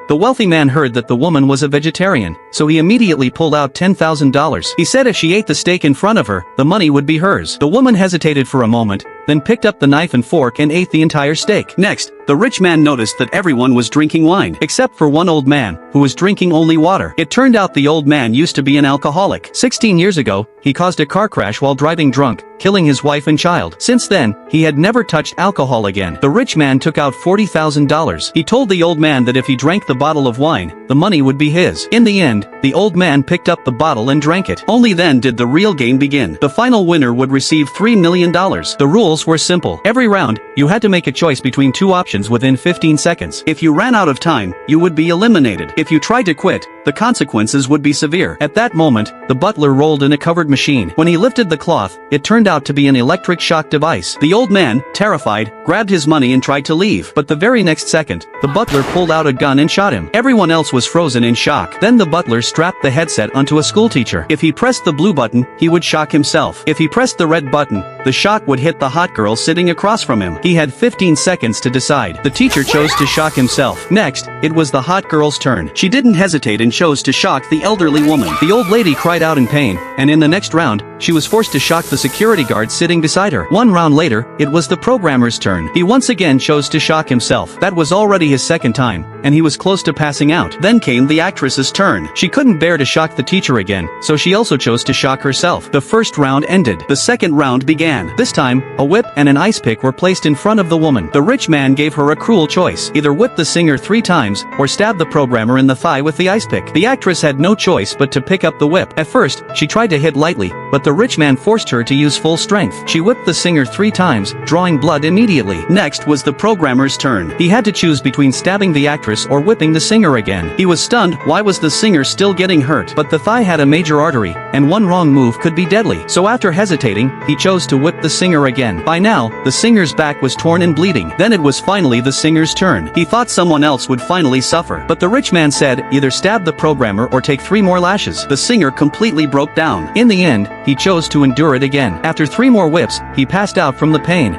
The wealthy man heard that the woman was a vegetarian, so he immediately pulled out $10,000. He said if she ate the steak in front of her, the money would be hers. The woman hesitated for a moment, then picked up the knife and fork and ate the entire steak. Next, the rich man noticed that everyone was drinking wine, except for one old man, who was drinking only water. It turned out the old man used to be an alcoholic. 16 years ago, he caused a car crash while driving drunk, killing his wife and child. Since then, he had never touched alcohol again. The rich man took out $40,000. He told the old man that if he drank the bottle of wine, the money would be his. In the end, the old man picked up the bottle and drank it. Only then did the real game begin. The final winner would receive $3 million. The rules were simple. Every round, you had to make a choice between two options within 15 seconds. If you ran out of time, you would be eliminated. If you tried to quit, the consequences would be severe. At that moment, the butler rolled in a covered machine. When he lifted the cloth, it turned out to be an electric shock device. The old man, terrified, grabbed his money and tried to leave. But the very next second, the butler pulled out a gun and shot him. Everyone else was frozen in shock. Then the butler strapped the headset onto a schoolteacher. If he pressed the blue button, he would shock himself. If he pressed the red button, the shock would hit the hot girl sitting across from him. He had 15 seconds to decide. The teacher chose to shock himself. Next, it was the hot girl's turn. She didn't hesitate and chose to shock the elderly woman. The old lady cried out in pain, and in the next round, she was forced to shock the security guard sitting beside her. One round later, it was the programmer's turn. He once again chose to shock himself. That was already his second time, and he was close to passing out. Then came the actress's turn. She couldn't bear to shock the teacher again, so she also chose to shock herself. The first round ended. The second round began. This time, a whip and an ice pick were placed in front of the woman. The rich man gave her a cruel choice. Either whip the singer 3 times, or stab the programmer in the thigh with the ice pick. The actress had no choice but to pick up the whip. At first, she tried to hit lightly, but the rich man forced her to use full strength. She whipped the singer 3 times, drawing blood immediately. Next was the programmer's turn. He had to choose between stabbing the actress or whipping the singer again. He was stunned. Why was the singer still getting hurt? But the thigh had a major artery, and one wrong move could be deadly. So after hesitating, he chose to whip the singer again. By now, the singer's back was torn and bleeding. Then it was finally the singer's turn. He thought someone else would finally suffer. But the rich man said, either stab the programmer or take 3 more lashes. The singer completely broke down. In the end, he chose to endure it again. After 3 more whips, he passed out from the pain.